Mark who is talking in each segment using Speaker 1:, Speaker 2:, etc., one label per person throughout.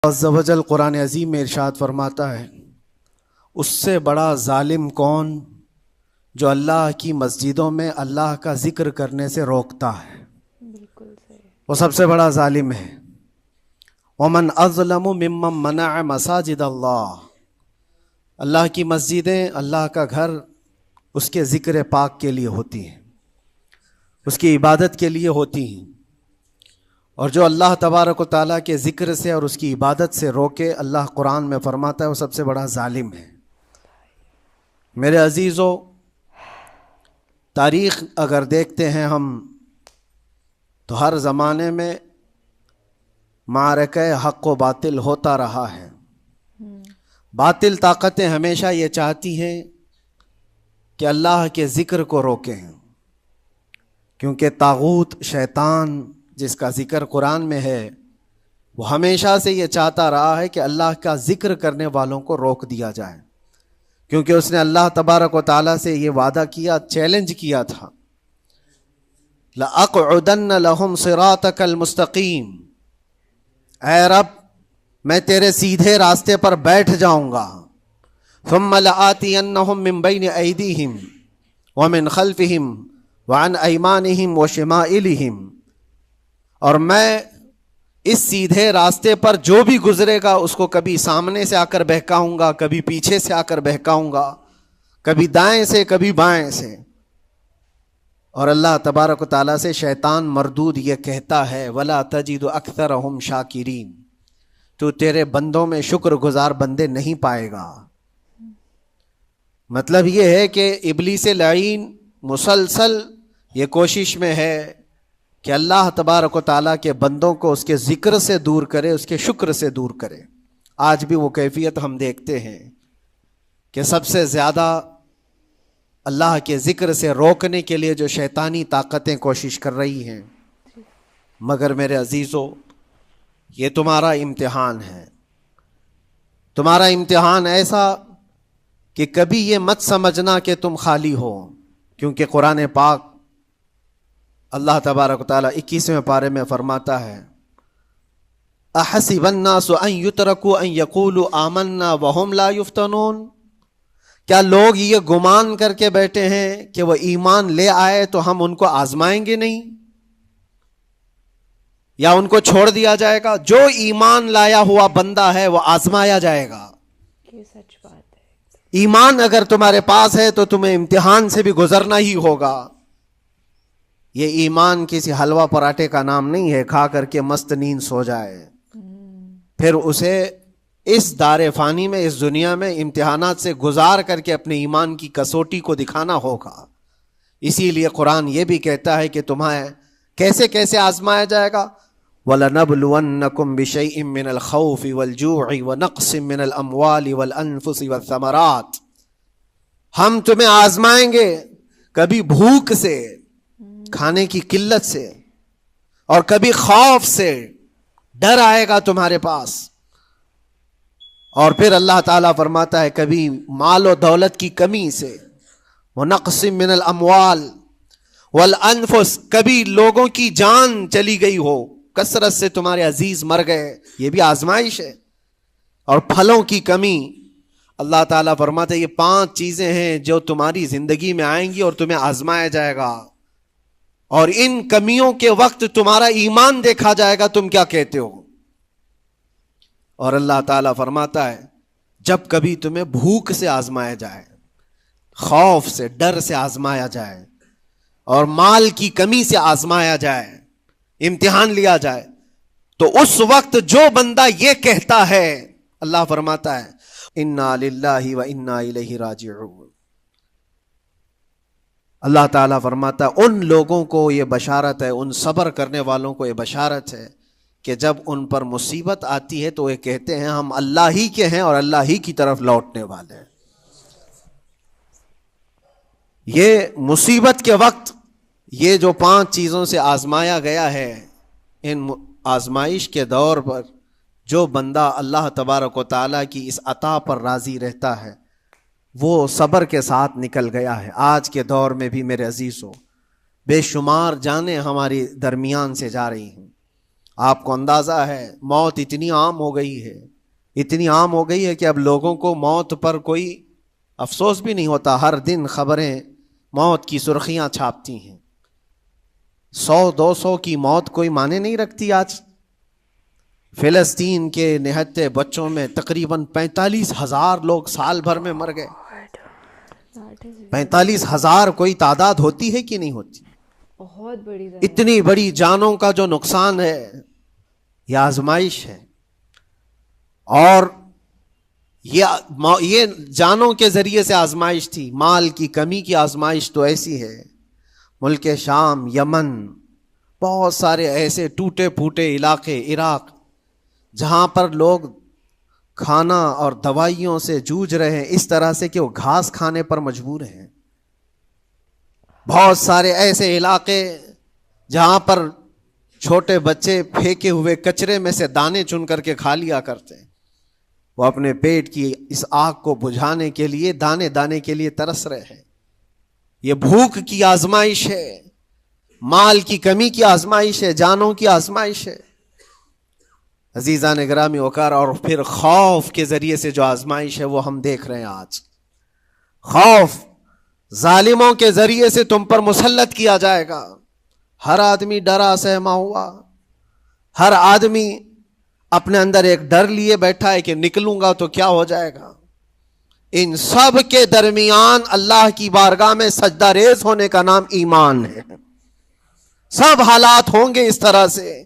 Speaker 1: عز و جل قرآن عظیم میں ارشاد فرماتا ہے، اس سے بڑا ظالم کون جو اللہ کی مسجدوں میں اللہ کا ذکر کرنے سے روکتا ہے؟
Speaker 2: بالکل صحیح۔
Speaker 1: وہ سب سے بڑا ظالم ہے۔ ومن اظلم ممن منع مساجد اللہ، اللہ کی مسجدیں، اللہ کا گھر اس کے ذکر پاک کے لیے ہوتی ہیں، اس کی عبادت کے لیے ہوتی ہیں، اور جو اللہ تبارک و تعالیٰ کے ذکر سے اور اس کی عبادت سے روکے، اللہ قرآن میں فرماتا ہے وہ سب سے بڑا ظالم ہے۔ میرے عزیزو، تاریخ اگر دیکھتے ہیں ہم تو ہر زمانے میں معرکہ حق و باطل ہوتا رہا ہے۔ باطل طاقتیں ہمیشہ یہ چاہتی ہیں کہ اللہ کے ذکر کو روکیں، کیونکہ طاغوت شیطان جس کا ذکر قرآن میں ہے وہ ہمیشہ سے یہ چاہتا رہا ہے کہ اللہ کا ذکر کرنے والوں کو روک دیا جائے، کیونکہ اس نے اللہ تبارک و تعالیٰ سے یہ وعدہ کیا، چیلنج کیا تھا، لَأَقْعُدَنَّ لَهُمْ صِرَاطَكَ الْمُسْتَقِيمِ، اے رب میں تیرے سیدھے راستے پر بیٹھ جاؤں گا، ثُمَّ لَآتِيَنَّهُمْ مِنْ بَيْنِ أَيْدِيهِمْ وَمِنْ خَلْفِهِمْ وَعَنْ أَيْمَانِهِمْ وَشِمَائِلِهِمْ، اور میں اس سیدھے راستے پر جو بھی گزرے گا اس کو کبھی سامنے سے آ کر بہکاؤں گا، کبھی پیچھے سے آ کر بہکاؤں گا، کبھی دائیں سے کبھی بائیں سے۔ اور اللہ تبارک و تعالیٰ سے شیطان مردود یہ کہتا ہے، وَلَا تَجِدُ أَكْثَرَهُمْ شَاكِرِينَ، تو تیرے بندوں میں شکر گزار بندے نہیں پائے گا۔ مطلب یہ ہے کہ ابلیس لعین مسلسل یہ کوشش میں ہے کہ اللہ تبارک و تعالیٰ کے بندوں کو اس کے ذکر سے دور کرے، اس کے شکر سے دور کرے۔ آج بھی وہ کیفیت ہم دیکھتے ہیں کہ سب سے زیادہ اللہ کے ذکر سے روکنے کے لیے جو شیطانی طاقتیں کوشش کر رہی ہیں، مگر میرے عزیزو یہ تمہارا امتحان ہے، تمہارا امتحان ایسا کہ کبھی یہ مت سمجھنا کہ تم خالی ہو، کیونکہ قرآن پاک اللہ تبارک و تعالیٰ 21ویں پارے میں فرماتا ہے، احسب الناس ان یترکوا ان یقولوا آمنا وہم لا یفتنون، کیا لوگ یہ گمان کر کے بیٹھے ہیں کہ وہ ایمان لے آئے تو ہم ان کو آزمائیں گے نہیں، یا ان کو چھوڑ دیا جائے گا؟ جو ایمان لایا ہوا بندہ ہے وہ آزمایا جائے گا۔
Speaker 2: یہ سچ بات ہے۔
Speaker 1: ایمان اگر تمہارے پاس ہے تو تمہیں امتحان سے بھی گزرنا ہی ہوگا۔ یہ ایمان کسی حلوہ پراٹھے کا نام نہیں ہے، کھا کر کے مست نیند سو جائے، پھر اسے اس دار فانی میں، اس دنیا میں امتحانات سے گزار کر کے اپنے ایمان کی کسوٹی کو دکھانا ہوگا۔ اسی لیے قرآن یہ بھی کہتا ہے کہ تمہیں کیسے کیسے آزمایا جائے گا، وَلَنَبْلُوَنَّكُمْ بِشَيْءٍ مِّنَ الْخَوْفِ وَالْجُوعِ وَنَقْصٍ مِّنَ الْأَمْوَالِ وَالْأَنفُسِ وَالثَّمَرَاتِ، ہم تمہیں آزمائیں گے کبھی بھوک سے، کھانے کی قلت سے، اور کبھی خوف سے، ڈر آئے گا تمہارے پاس، اور پھر اللہ تعالیٰ فرماتا ہے کبھی مال و دولت کی کمی سے، وَنَقْصٍ مِّنَ الْأَمْوَالِ وَالْأَنفُسِ، کبھی لوگوں کی جان چلی گئی ہو، کثرت سے تمہارے عزیز مر گئے، یہ بھی آزمائش ہے، اور پھلوں کی کمی۔ اللہ تعالیٰ فرماتا ہے یہ 5 چیزیں ہیں جو تمہاری زندگی میں آئیں گی اور تمہیں آزمایا جائے گا، اور ان کمیوں کے وقت تمہارا ایمان دیکھا جائے گا تم کیا کہتے ہو۔ اور اللہ تعالیٰ فرماتا ہے جب کبھی تمہیں بھوک سے آزمایا جائے، خوف سے، ڈر سے آزمایا جائے، اور مال کی کمی سے آزمایا جائے، امتحان لیا جائے، تو اس وقت جو بندہ یہ کہتا ہے، اللہ فرماتا ہے انا للہ و انا الیہ راجعون، اللہ تعالیٰ فرماتا ہے ان لوگوں کو یہ بشارت ہے، ان صبر کرنے والوں کو یہ بشارت ہے کہ جب ان پر مصیبت آتی ہے تو یہ کہتے ہیں ہم اللہ ہی کے ہیں اور اللہ ہی کی طرف لوٹنے والے ہیں۔ یہ مصیبت کے وقت یہ جو 5 چیزوں سے آزمایا گیا ہے، ان آزمائش کے دور پر جو بندہ اللہ تبارک و تعالیٰ کی اس عطا پر راضی رہتا ہے وہ صبر کے ساتھ نکل گیا ہے۔ آج کے دور میں بھی میرے عزیزو بے شمار جانیں ہماری درمیان سے جا رہی ہیں، آپ کو اندازہ ہے موت اتنی عام ہو گئی ہے، اتنی عام ہو گئی ہے کہ اب لوگوں کو موت پر کوئی افسوس بھی نہیں ہوتا. ہر دن خبریں موت کی سرخیاں چھاپتی ہیں. 100-200 کی موت کوئی معنی نہیں رکھتی. آج فلسطین کے نہتے بچوں میں تقریباً 45,000 لوگ سال بھر میں مر گئے. 45,000 کوئی تعداد ہوتی ہے کہ نہیں ہوتی؟
Speaker 2: بہت بڑی
Speaker 1: اتنی بڑی جانوں کا جو نقصان ہے، یہ آزمائش ہے. اور یہ جانوں کے ذریعے سے آزمائش تھی. مال کی کمی کی آزمائش تو ایسی ہے، ملک شام، یمن، بہت سارے ایسے ٹوٹے پھوٹے علاقے، عراق، جہاں پر لوگ کھانا اور دوائیوں سے جوجھ رہے ہیں اس طرح سے کہ وہ گھاس کھانے پر مجبور ہیں. بہت سارے ایسے علاقے جہاں پر چھوٹے بچے پھینکے ہوئے کچرے میں سے دانے چن کر کے کھا لیا کرتے ہیں. وہ اپنے پیٹ کی اس آگ کو بجھانے کے لیے دانے دانے کے لیے ترس رہے ہیں. یہ بھوک کی آزمائش ہے، مال کی کمی کی آزمائش ہے، جانوں کی آزمائش ہے. عزیزان گرامی وقار، اور پھر خوف کے ذریعے سے جو آزمائش ہے وہ ہم دیکھ رہے ہیں. آج خوف ظالموں کے ذریعے سے تم پر مسلط کیا جائے گا. ہر آدمی ڈرا سہما ہوا، ہر آدمی اپنے اندر ایک ڈر لیے بیٹھا ہے کہ نکلوں گا تو کیا ہو جائے گا. ان سب کے درمیان اللہ کی بارگاہ میں سجدہ ریز ہونے کا نام ایمان ہے. سب حالات ہوں گے اس طرح سے،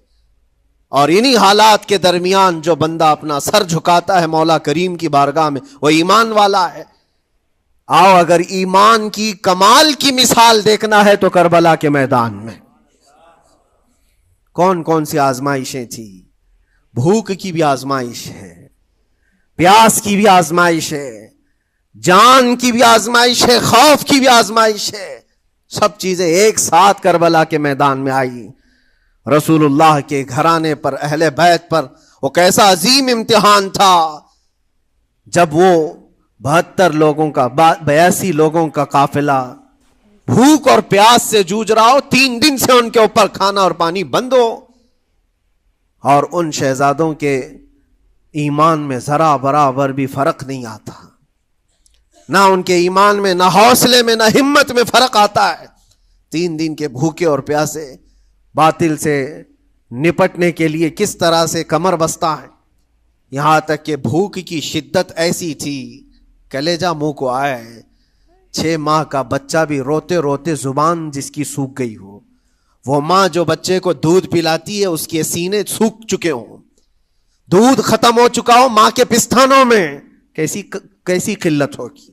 Speaker 1: اور انہی حالات کے درمیان جو بندہ اپنا سر جھکاتا ہے مولا کریم کی بارگاہ میں وہ ایمان والا ہے. آؤ اگر ایمان کی کمال کی مثال دیکھنا ہے تو کربلا کے میدان میں کون کون سی آزمائشیں تھی. بھوک کی بھی آزمائش ہے، پیاس کی بھی آزمائش ہے، جان کی بھی آزمائش ہے، خوف کی بھی آزمائش ہے. سب چیزیں ایک ساتھ کربلا کے میدان میں آئی. رسول اللہ کے گھرانے پر، اہل بیت پر وہ کیسا عظیم امتحان تھا جب وہ 72 لوگوں کا 82 لوگوں کا قافلہ بھوک اور پیاس سے جوجھ رہا ہو. 3 دن سے ان کے اوپر کھانا اور پانی بند ہو، اور ان شہزادوں کے ایمان میں ذرا برابر بھی فرق نہیں آتا. نہ ان کے ایمان میں، نہ حوصلے میں، نہ ہمت میں فرق آتا ہے. 3 دن کے بھوکے اور پیاسے باطل سے نپٹنے کے لیے کس طرح سے کمر بستہ ہے. یہاں تک کہ بھوک کی شدت ایسی تھی کلیجہ منہ کو آئے. 6 ماہ کا بچہ بھی روتے روتے زبان جس کی سوکھ گئی ہو، وہ ماں جو بچے کو دودھ پلاتی ہے اس کے سینے سوکھ چکے ہوں، دودھ ختم ہو چکا ہو ماں کے پستانوں میں، کیسی قلت ہوگی.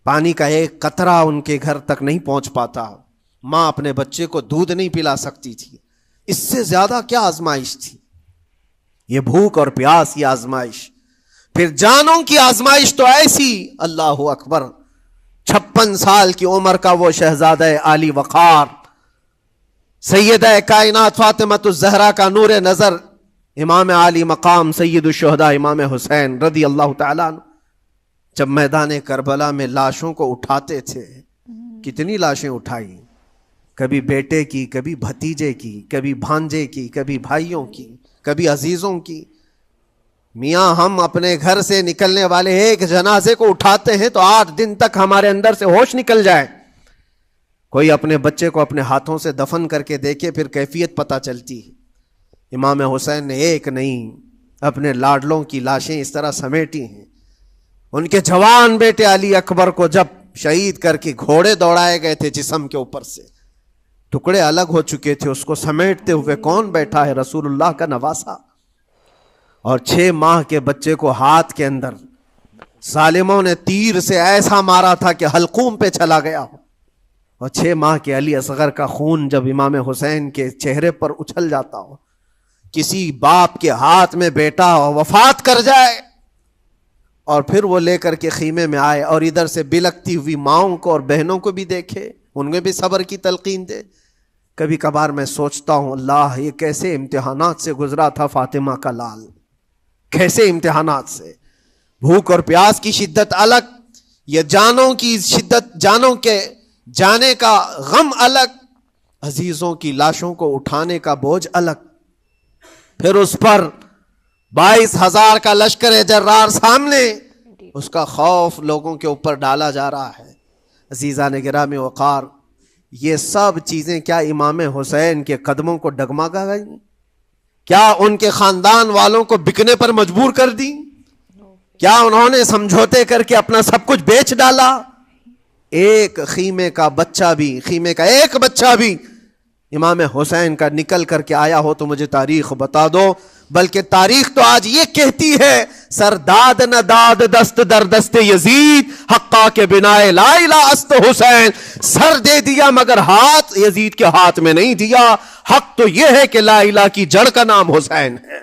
Speaker 1: پانی کا ایک قطرہ ان کے گھر تک نہیں پہنچ پاتا. ماں اپنے بچے کو دودھ نہیں پلا سکتی تھی. اس سے زیادہ کیا آزمائش تھی یہ بھوک اور پیاس کی آزمائش. پھر جانوں کی آزمائش تو ایسی، اللہ اکبر. 56 سال کی عمر کا وہ شہزادہ عالی وقار، سیدہ کائنات فاطمۃ الزہرا کا نور نظر، امام عالی مقام سید الشہداء امام حسین رضی اللہ تعالیٰ عنہ، جب میدان کربلا میں لاشوں کو اٹھاتے تھے، کتنی لاشیں اٹھائی، کبھی بیٹے کی، کبھی بھتیجے کی، کبھی بھانجے کی، کبھی بھائیوں کی، کبھی عزیزوں کی. میاں ہم اپنے گھر سے نکلنے والے ایک جنازے کو اٹھاتے ہیں تو 8 دن تک ہمارے اندر سے ہوش نکل جائے. کوئی اپنے بچے کو اپنے ہاتھوں سے دفن کر کے دیکھے پھر کیفیت پتہ چلتی ہے. امام حسین نے ایک نہیں اپنے لاڈلوں کی لاشیں اس طرح سمیٹی ہیں. ان کے جوان بیٹے علی اکبر کو جب شہید کر کے گھوڑے دوڑائے گئے تھے جسم کے اوپر سے، ٹکڑے الگ ہو چکے تھے، اس کو سمیٹتے ہوئے کون بیٹھا ہے؟ رسول اللہ کا نواسا. اور 6 ماہ کے بچے کو ہاتھ کے اندر ظالموں نے تیر سے ایسا مارا تھا کہ حلقوم پہ چلا گیا ہو. اور 6 ماہ کے علی اصغر کا خون جب امام حسین کے چہرے پر اچھل جاتا ہو، کسی باپ کے ہاتھ میں بیٹا وفات کر جائے اور پھر وہ لے کر کے خیمے میں آئے اور ادھر سے بلکتی ہوئی ماؤں کو اور بہنوں کو بھی دیکھے، ان میں بھی صبر کی تلقین دے. کبھی کبھار میں سوچتا ہوں اللہ یہ کیسے امتحانات سے گزرا تھا فاطمہ کا لال، کیسے امتحانات سے. بھوک اور پیاس کی شدت الگ، یہ جانوں کی شدت، جانوں کے جانے کا غم الگ، عزیزوں کی لاشوں کو اٹھانے کا بوجھ الگ. پھر اس پر 22,000 کا لشکر جرار سامنے، اس کا خوف لوگوں کے اوپر ڈالا جا رہا ہے۔ عزیزان گرامی وقار، یہ سب چیزیں کیا امام حسین کے قدموں کو ڈگمگا گئی؟ کیا ان کے خاندان والوں کو بکنے پر مجبور کر دی؟ کیا انہوں نے سمجھوتے کر کے اپنا سب کچھ بیچ ڈالا؟ ایک خیمے کا ایک بچہ بھی امام حسین کا نکل کر کے آیا ہو تو مجھے تاریخ بتا دو۔ بلکہ تاریخ تو آج یہ کہتی ہے، سر داد نہ داد دست در دست یزید، حقا کے بنا لا الہ است حسین، سر دے دیا مگر ہاتھ یزید کے ہاتھ میں نہیں دیا۔ حق تو یہ ہے کہ لا الہ کی جڑ کا نام حسین ہے۔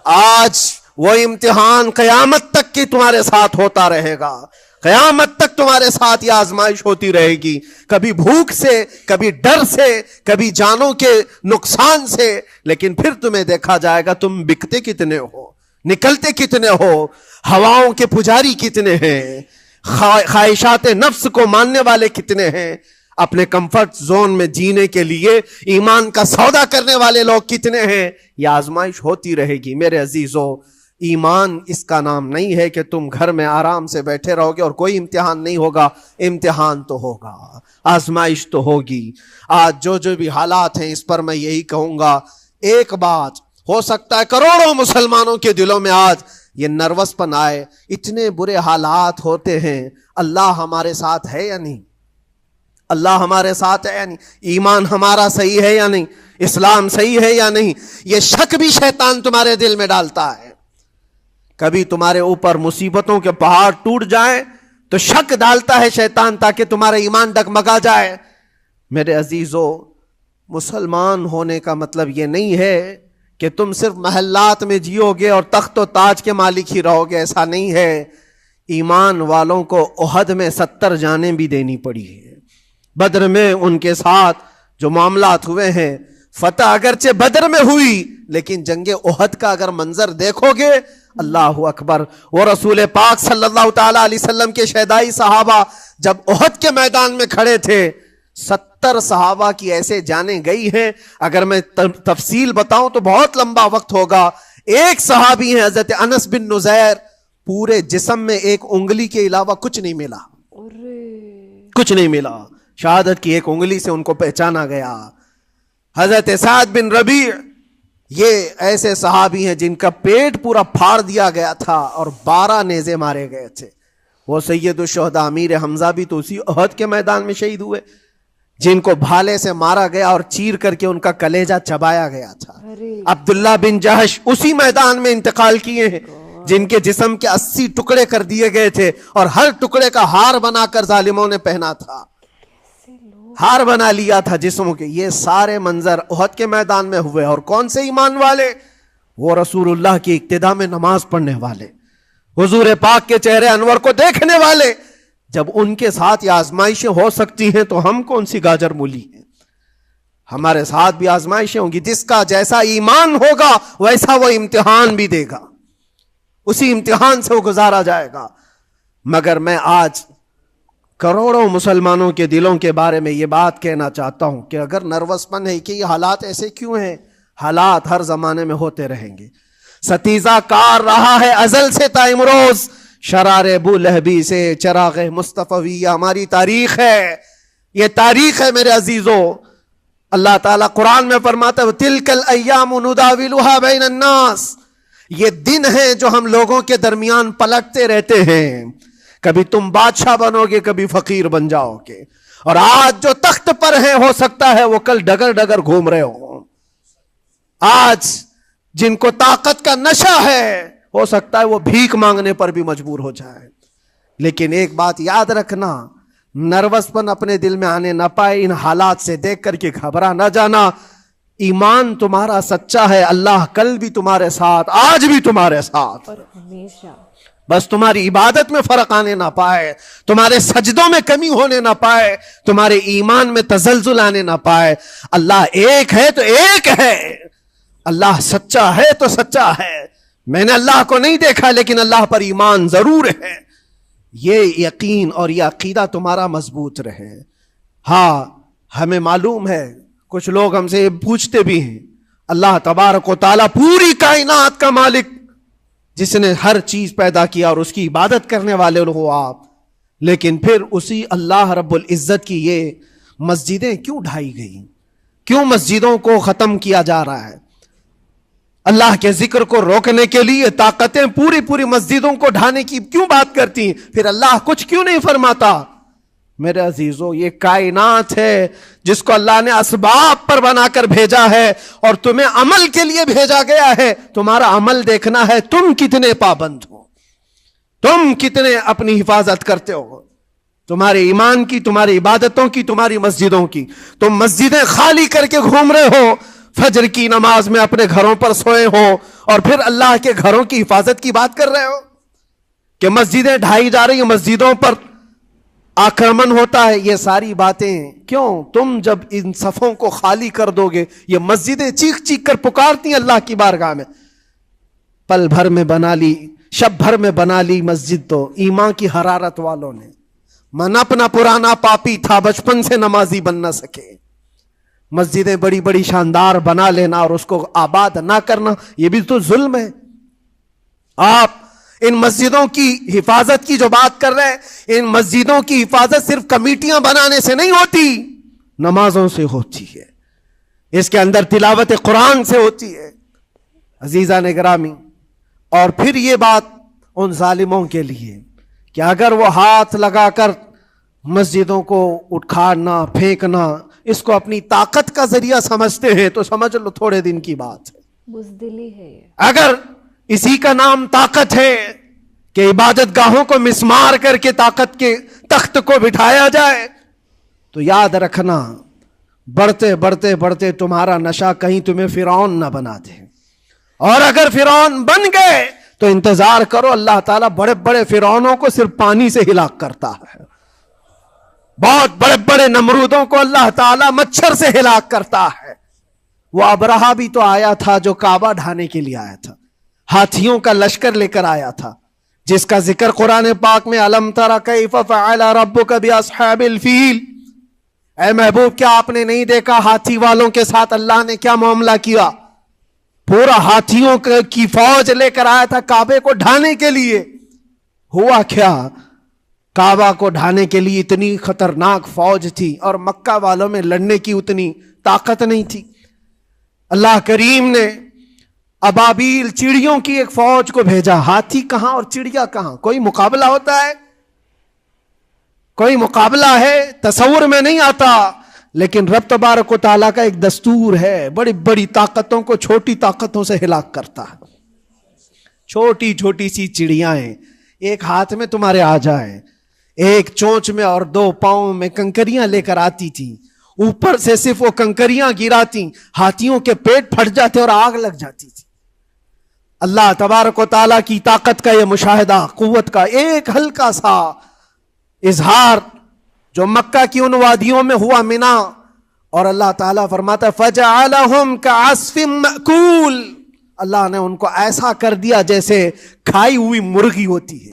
Speaker 1: آج وہ امتحان قیامت تک کی تمہارے ساتھ ہوتا رہے گا، قیامت تک تمہارے ساتھ یہ آزمائش ہوتی رہے گی، کبھی بھوک سے، کبھی ڈر سے، کبھی جانوں کے نقصان سے، لیکن پھر تمہیں دیکھا جائے گا تم بکتے کتنے ہو، نکلتے کتنے ہو، ہواؤں کے پجاری کتنے ہیں، خواہشات نفس کو ماننے والے کتنے ہیں، اپنے کمفرٹ زون میں جینے کے لیے ایمان کا سودا کرنے والے لوگ کتنے ہیں۔ یہ آزمائش ہوتی رہے گی میرے عزیزو۔ ایمان اس کا نام نہیں ہے کہ تم گھر میں آرام سے بیٹھے رہو گے اور کوئی امتحان نہیں ہوگا، امتحان تو ہوگا، آزمائش تو ہوگی۔ آج جو بھی حالات ہیں اس پر میں یہی کہوں گا، ایک بات ہو سکتا ہے کروڑوں مسلمانوں کے دلوں میں آج یہ نروس پن آئے، اتنے برے حالات ہوتے ہیں، اللہ ہمارے ساتھ ہے یا نہیں؟ اللہ ہمارے ساتھ ہے یا نہیں؟ ایمان ہمارا صحیح ہے یا نہیں؟ اسلام صحیح ہے یا نہیں؟ یہ شک بھی شیطان تمہارے دل میں ڈالتا ہے۔ کبھی تمہارے اوپر مصیبتوں کے پہاڑ ٹوٹ جائیں تو شک ڈالتا ہے شیطان تاکہ تمہارا ایمان ڈگمگا جائے۔ میرے عزیزو، مسلمان ہونے کا مطلب یہ نہیں ہے کہ تم صرف محلات میں جیو گے اور تخت و تاج کے مالک ہی رہو گے، ایسا نہیں ہے۔ ایمان والوں کو احد میں 70 جانیں بھی دینی پڑی ہے، بدر میں ان کے ساتھ جو معاملات ہوئے ہیں، فتح اگرچہ بدر میں ہوئی لیکن جنگ احد کا اگر منظر دیکھو گے، اللہ اکبر، وہ رسول پاک صلی اللہ تعالی علیہ وسلم کے شہدائی صحابہ جب احد کے میدان میں کھڑے تھے، 70 صحابہ کی ایسے جانیں گئی ہیں، اگر میں تفصیل بتاؤں تو بہت لمبا وقت ہوگا۔ ایک صحابی ہیں حضرت انس بن نزیر، پورے جسم میں ایک انگلی کے علاوہ کچھ نہیں ملا، کچھ نہیں ملا، شہادت کی ایک انگلی سے ان کو پہچانا گیا۔ حضرت سعد بن ربیع، یہ ایسے صحابی ہیں جن کا پیٹ پورا پھاڑ دیا گیا تھا اور 12 نیزے مارے گئے تھے۔ وہ سید الشہداء امیر حمزہ بھی تو اسی احد کے میدان میں شہید ہوئے، جن کو بھالے سے مارا گیا اور چیر کر کے ان کا کلیجہ چبایا گیا تھا۔ عبداللہ بن جہش اسی میدان میں انتقال کیے ہیں، جن کے جسم کے 80 ٹکڑے کر دیے گئے تھے اور ہر ٹکڑے کا ہار بنا کر ظالموں نے پہنا تھا، ہار بنا لیا تھا جسموں کے۔ یہ سارے منظر احد کے میدان میں ہوئے، اور کون سے ایمان والے؟ وہ رسول اللہ کی اقتداء میں نماز پڑھنے والے، حضور پاک کے چہرے انور کو دیکھنے والے۔ جب ان کے ساتھ یہ آزمائشیں ہو سکتی ہیں تو ہم کون سی گاجر مولی ہیں؟ ہمارے ساتھ بھی آزمائشیں ہوں گی، جس کا جیسا ایمان ہوگا ویسا وہ امتحان بھی دے گا، اسی امتحان سے وہ گزارا جائے گا۔ مگر میں آج کروڑوں مسلمانوں کے دلوں کے بارے میں یہ بات کہنا چاہتا ہوں کہ اگر نروس پن ہے کہ یہ حالات ایسے کیوں ہیں، حالات ہر زمانے میں ہوتے رہیں گے۔ ستیزہ کار رہا ہے ازل سے تا امروز، شرار ابو لہبی سے چراغ مصطفی، یہ ہماری تاریخ ہے، یہ تاریخ ہے میرے عزیزو۔ اللہ تعالیٰ قرآن میں فرماتا ہے تِلْكَ الْأَيَّامُ نُدَاوِلُهَا بَيْنَ النَّاسِ، یہ دن ہیں جو ہم لوگوں کے درمیان پلٹتے رہتے ہیں، کبھی تم بادشاہ بنو گے، کبھی فقیر بن جاؤ گے، اور آج جو تخت پر ہیں ہو سکتا ہے وہ کل ڈگر ڈگر گھوم رہے ہوں۔ آج جن کو طاقت کا نشہ ہے ہو سکتا ہے وہ بھیک مانگنے پر بھی مجبور ہو جائے۔ لیکن ایک بات یاد رکھنا، نروس پن اپنے دل میں آنے نہ پائے، ان حالات سے دیکھ کر کے گھبرا نہ جانا۔ ایمان تمہارا سچا ہے، اللہ کل بھی تمہارے ساتھ، آج بھی تمہارے ساتھ،
Speaker 2: اور ہمیشہ۔
Speaker 1: بس تمہاری عبادت میں فرق آنے نہ پائے، تمہارے سجدوں میں کمی ہونے نہ پائے، تمہارے ایمان میں تزلزل آنے نہ پائے۔ اللہ ایک ہے تو ایک ہے، اللہ سچا ہے تو سچا ہے۔ میں نے اللہ کو نہیں دیکھا لیکن اللہ پر ایمان ضرور ہے۔ یہ یقین اور یہ عقیدہ تمہارا مضبوط رہے۔ ہاں، ہمیں معلوم ہے، کچھ لوگ ہم سے پوچھتے بھی ہیں اللہ تبارک و تعالیٰ پوری کائنات کا مالک، جس نے ہر چیز پیدا کیا اور اس کی عبادت کرنے والے ہو آپ، لیکن پھر اسی اللہ رب العزت کی یہ مسجدیں کیوں ڈھائی گئی؟ کیوں مسجدوں کو ختم کیا جا رہا ہے؟ اللہ کے ذکر کو روکنے کے لیے طاقتیں پوری مسجدوں کو ڈھانے کی کیوں بات کرتی ہیں؟ پھر اللہ کچھ کیوں نہیں فرماتا؟ میرے عزیزو، یہ کائنات ہے جس کو اللہ نے اسباب پر بنا کر بھیجا ہے، اور تمہیں عمل کے لیے بھیجا گیا ہے۔ تمہارا عمل دیکھنا ہے، تم کتنے پابند ہو، تم کتنے اپنی حفاظت کرتے ہو، تمہارے ایمان کی، تمہاری عبادتوں کی، تمہاری مسجدوں کی۔ تم مسجدیں خالی کر کے گھوم رہے ہو، فجر کی نماز میں اپنے گھروں پر سوئے ہو، اور پھر اللہ کے گھروں کی حفاظت کی بات کر رہے ہو کہ مسجدیں ڈھائی جا رہی ہیں، مسجدوں پر آکرمن ہوتا ہے۔ یہ ساری باتیں کیوں؟ تم جب ان صفوں کو خالی کر دو گے، یہ مسجدیں چیخ چیخ کر پکارتی ہیں اللہ کی بارگاہ میں، پل بھر میں بنا لی، شب بھر میں بنا لی مسجد تو ایمان کی حرارت والوں نے۔ من اپنا پرانا پاپی تھا، بچپن سے نمازی بن نہ سکے۔ مسجدیں بڑی بڑی شاندار بنا لینا اور اس کو آباد نہ کرنا، یہ بھی تو ظلم ہے۔ آپ ان مسجدوں کی حفاظت کی جو بات کر رہے ہیں، ان مسجدوں کی حفاظت صرف کمیٹیاں بنانے سے نہیں ہوتی، نمازوں سے ہوتی ہے، اس کے اندر تلاوت قرآن سے ہوتی ہے عزیزان گرامی۔ اور پھر یہ بات ان ظالموں کے لیے کہ اگر وہ ہاتھ لگا کر مسجدوں کو اٹھانا پھینکنا اس کو اپنی طاقت کا ذریعہ سمجھتے ہیں تو سمجھ لو تھوڑے دن کی بات ہے،
Speaker 2: بزدلی ہے یہ۔
Speaker 1: اگر اسی کا نام طاقت ہے کہ عبادت گاہوں کو مسمار کر کے طاقت کے تخت کو بٹھایا جائے، تو یاد رکھنا بڑھتے بڑھتے بڑھتے تمہارا نشہ کہیں تمہیں فرعون نہ بنا دے، اور اگر فرعون بن گئے تو انتظار کرو، اللہ تعالیٰ بڑے بڑے فرعونوں کو صرف پانی سے ہلاک کرتا ہے، بہت بڑے بڑے نمرودوں کو اللہ تعالیٰ مچھر سے ہلاک کرتا ہے۔ وہ ابرہہ بھی تو آیا تھا جو کعبہ ڈھانے کے لیے آیا تھا، ہاتھیوں کا لشکر لے کر آیا تھا، جس کا ذکر قرآن پاک میں الم تر کیف فعل ربک باصحاب الفیل۔ اے محبوب، کیا آپ نے نہیں دیکھا ہاتھی والوں کے ساتھ اللہ نے کیا معاملہ کیا؟ پورا ہاتھیوں کی فوج لے کر آیا تھا کعبے کو ڈھانے کے لیے۔ ہوا کیا؟ کعبہ کو ڈھانے کے لیے اتنی خطرناک فوج تھی اور مکہ والوں میں لڑنے کی اتنی طاقت نہیں تھی۔ اللہ کریم نے ابابیل چڑیوں کی ایک فوج کو بھیجا، ہاتھی کہاں اور چڑیا کہاں؟ کوئی مقابلہ ہوتا ہے؟ کوئی مقابلہ ہے؟ تصور میں نہیں آتا، لیکن رب تبارک و تعالیٰ کا ایک دستور ہے، بڑی بڑی طاقتوں کو چھوٹی طاقتوں سے ہلاک کرتا ہے۔ چھوٹی چھوٹی سی چڑیاں ہیں، ایک ہاتھ میں تمہارے آ جائے، ایک چونچ میں اور دو پاؤں میں کنکریاں لے کر آتی تھی، اوپر سے صرف وہ کنکریاں گراتی، ہاتھیوں کے پیٹ پھٹ جاتے اور آگ لگ جاتی تھی۔ اللہ تبارک و تعالیٰ کی طاقت کا یہ مشاہدہ، قوت کا ایک ہلکا سا اظہار جو مکہ کی ان وادیوں میں ہوا، منا، اور اللہ تعالیٰ فرماتا ہے فَجَعَلَهُمْ كَعَصْفٍ مَأْكُولٍ، اللہ نے ان کو ایسا کر دیا جیسے کھائی ہوئی مرغی ہوتی ہے،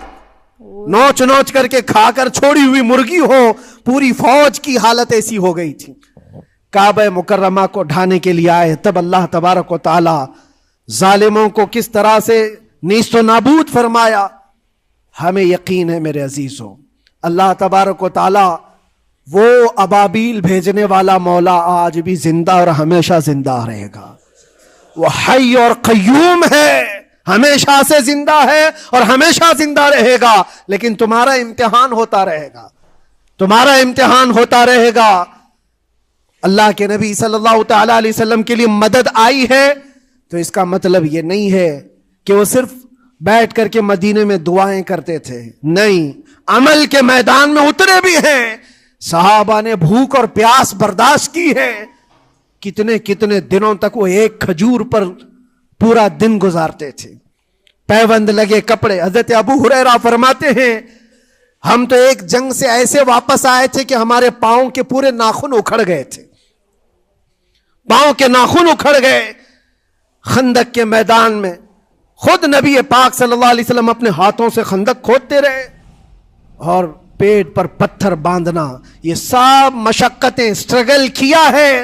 Speaker 1: نوچ نوچ کر کے کھا کر چھوڑی ہوئی مرغی ہو۔ پوری فوج کی حالت ایسی ہو گئی تھی۔ کعبہ مکرمہ کو ڈھانے کے لیے آئے، تب اللہ تبارک و تعالی ظالموں کو کس طرح سے نیست و نابود فرمایا۔ ہمیں یقین ہے میرے عزیزوں، اللہ تبارک و تعالی وہ ابابیل بھیجنے والا مولا آج بھی زندہ اور ہمیشہ زندہ رہے گا۔ وہ حی اور قیوم ہے، ہمیشہ سے زندہ ہے اور ہمیشہ زندہ رہے گا، لیکن تمہارا امتحان ہوتا رہے گا، تمہارا امتحان ہوتا رہے گا۔ اللہ کے نبی صلی اللہ تعالی علیہ وسلم کے لیے مدد آئی ہے تو اس کا مطلب یہ نہیں ہے کہ وہ صرف بیٹھ کر کے مدینے میں دعائیں کرتے تھے، نہیں، عمل کے میدان میں اترے بھی ہیں۔ صحابہ نے بھوک اور پیاس برداشت کی ہے، کتنے کتنے دنوں تک وہ ایک کھجور پر پورا دن گزارتے تھے، پیوند لگے کپڑے۔ حضرت ابو ہریرہ فرماتے ہیں ہم تو ایک جنگ سے ایسے واپس آئے تھے کہ ہمارے پاؤں کے پورے ناخن اکھڑ گئے تھے، پاؤں کے ناخن اکھڑ گئے۔ خندق کے میدان میں خود نبی پاک صلی اللہ علیہ وسلم اپنے ہاتھوں سے خندق کھودتے رہے، اور پیٹ پر پتھر باندھنا، یہ سب مشقتیں، سٹرگل کیا ہے